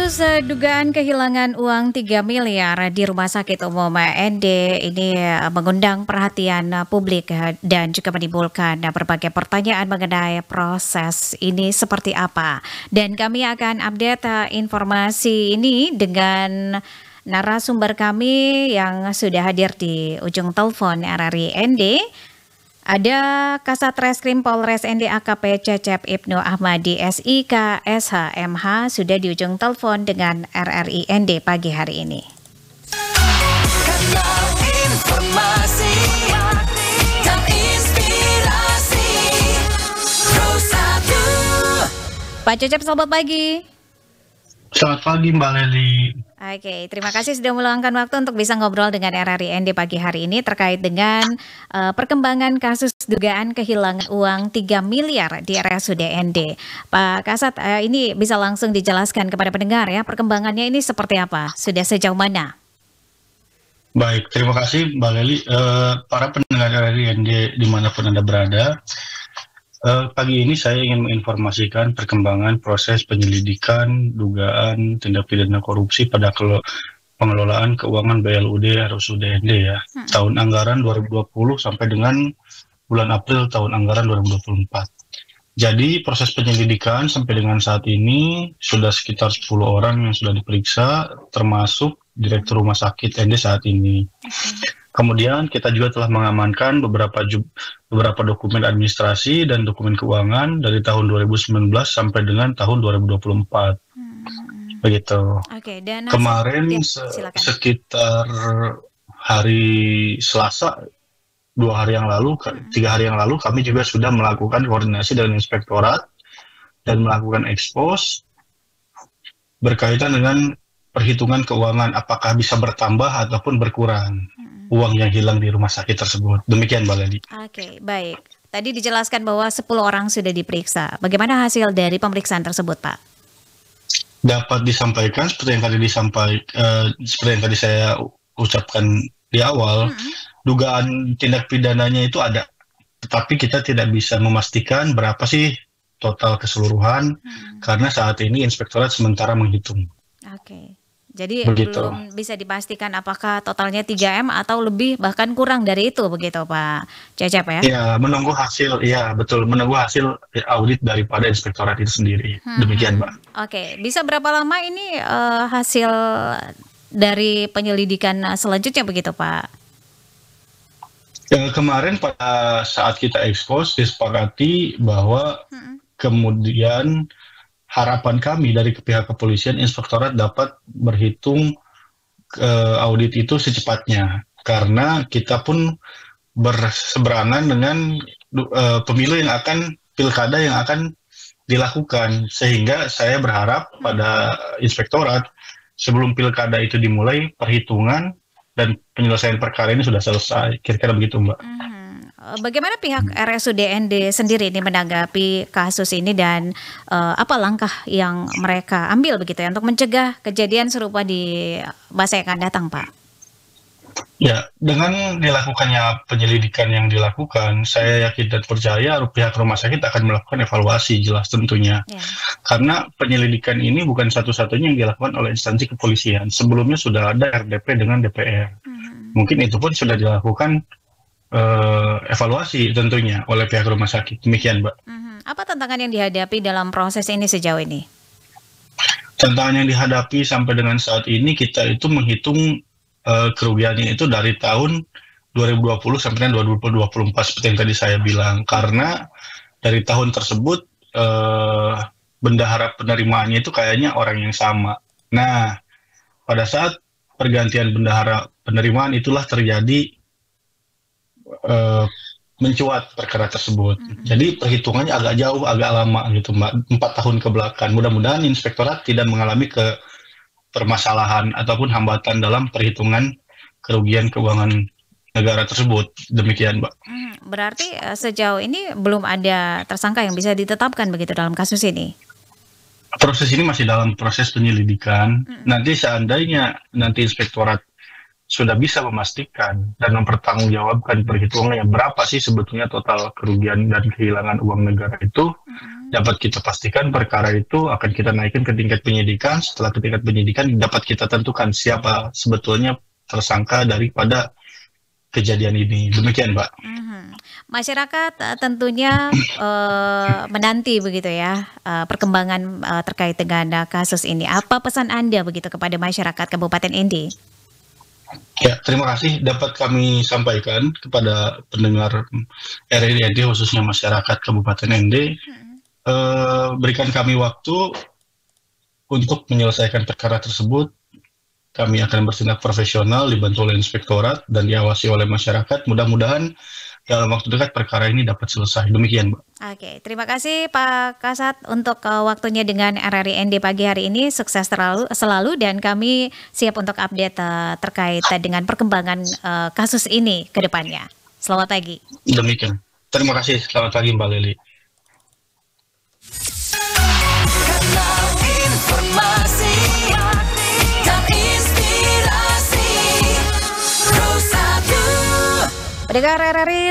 Dugaan kehilangan uang 3 miliar di Rumah Sakit Umum ND ini mengundang perhatian publik dan juga menimbulkan berbagai pertanyaan mengenai proses ini seperti apa. Dan kami akan update informasi ini dengan narasumber kami yang sudah hadir di ujung telepon RRI ND. Ada Kasat Reskrim Polres ND AKP Cecep Ibnu Ahmadi SIK SHMH sudah di ujung telepon dengan RRI ND pagi hari ini. Kanal informasi dan inspirasi Rosadu. Pak Cecep, selamat pagi. Selamat pagi Mbak Leli. Oke, terima kasih sudah meluangkan waktu untuk bisa ngobrol dengan RRI ND pagi hari ini terkait dengan perkembangan kasus dugaan kehilangan uang 3 miliar di RSUD ND. Pak Kasat, ini bisa langsung dijelaskan kepada pendengar ya, perkembangannya ini seperti apa? Sudah sejauh mana? Baik, terima kasih Mbak Leli. Para pendengar RRI ND dimanapun Anda berada, pagi ini saya ingin menginformasikan perkembangan proses penyelidikan dugaan tindak pidana korupsi pada pengelolaan keuangan BLUD RSUD ND ya. Tahun anggaran 2020 sampai dengan bulan April tahun anggaran 2024. Jadi proses penyelidikan sampai dengan saat ini sudah sekitar 10 orang yang sudah diperiksa, termasuk Direktur Rumah Sakit ND saat ini. Kemudian kita juga telah mengamankan beberapa dokumen administrasi dan dokumen keuangan dari tahun 2019 sampai dengan tahun 2024. Begitu. Oke, dan kemarin sekitar hari Selasa, 3 hari yang lalu kami juga sudah melakukan koordinasi dengan inspektorat dan melakukan ekspos berkaitan dengan perhitungan keuangan apakah bisa bertambah ataupun berkurang uang yang hilang di rumah sakit tersebut. Demikian Mbak Leli. Oke, baik. Tadi dijelaskan bahwa 10 orang sudah diperiksa. Bagaimana hasil dari pemeriksaan tersebut, Pak? Dapat disampaikan seperti yang tadi saya ucapkan di awal, dugaan tindak pidananya itu ada, tetapi kita tidak bisa memastikan berapa sih total keseluruhan karena saat ini inspektorat sementara menghitung. Oke. Jadi begitu. Belum bisa dipastikan apakah totalnya 3M atau lebih bahkan kurang dari itu, begitu Pak Cecep ya? Ya, menunggu hasil audit daripada inspektorat itu sendiri. Demikian Mbak. Oke, bisa berapa lama ini hasil dari penyelidikan selanjutnya begitu Pak? Kemarin pada saat kita ekspos disepakati bahwa kemudian harapan kami dari pihak kepolisian, inspektorat dapat berhitung audit itu secepatnya. Karena kita pun berseberangan dengan pilkada yang akan dilakukan. Sehingga saya berharap pada inspektorat, sebelum pilkada itu dimulai, perhitungan dan penyelesaian perkara ini sudah selesai. Kira-kira begitu Mbak. Bagaimana pihak RSUD ND sendiri ini menanggapi kasus ini dan apa langkah yang mereka ambil begitu ya untuk mencegah kejadian serupa di masa yang akan datang, Pak? Ya, dengan dilakukannya penyelidikan yang dilakukan, saya yakin dan percaya pihak rumah sakit akan melakukan evaluasi jelas tentunya. Ya. Karena penyelidikan ini bukan satu-satunya yang dilakukan oleh instansi kepolisian. Sebelumnya sudah ada RDP dengan DPR. Mungkin itu pun sudah dilakukan evaluasi tentunya oleh pihak rumah sakit. Demikian, Mbak. Apa tantangan yang dihadapi dalam proses ini sejauh ini? Tantangan yang dihadapi sampai dengan saat ini, kita itu menghitung kerugiannya itu dari tahun 2020 sampai dengan 2024 seperti yang tadi saya bilang. Karena dari tahun tersebut bendahara penerimaannya itu kayaknya orang yang sama. Nah, pada saat pergantian bendahara penerimaan itulah terjadi mencuat perkara tersebut. Jadi perhitungannya agak jauh, agak lama gitu Mbak, 4 tahun ke belakang. Mudah-mudahan inspektorat tidak mengalami permasalahan ataupun hambatan dalam perhitungan kerugian keuangan negara tersebut. Demikian Mbak. Berarti sejauh ini belum ada tersangka yang bisa ditetapkan begitu dalam kasus ini? Proses ini masih dalam proses penyelidikan. Nanti seandainya inspektorat sudah bisa memastikan dan mempertanggungjawabkan perhitungannya berapa sih sebetulnya total kerugian dan kehilangan uang negara itu, dapat kita pastikan perkara itu akan kita naikkan ke tingkat penyidikan. Setelah ke tingkat penyidikan dapat kita tentukan siapa sebetulnya tersangka daripada kejadian ini. Demikian, Mbak. Masyarakat tentunya menanti begitu ya perkembangan terkait dengan kasus ini. Apa pesan Anda begitu kepada masyarakat Kabupaten ND? Ya, terima kasih dapat kami sampaikan kepada pendengar RRI khususnya masyarakat Kabupaten ND. Berikan kami waktu untuk menyelesaikan perkara tersebut. Kami akan bertindak profesional dibantu oleh inspektorat dan diawasi oleh masyarakat. Mudah-mudahan dalam waktu dekat perkara ini dapat selesai. Demikian, Mbak. Oke, terima kasih Pak Kasat untuk waktunya dengan RRI ND pagi hari ini. Sukses selalu dan kami siap untuk update terkait dengan perkembangan kasus ini ke depannya. Selamat pagi. Demikian. Terima kasih. Selamat pagi, Mbak Leli. Kanal informasi dan inspirasi Pro 1. Pendengar RRI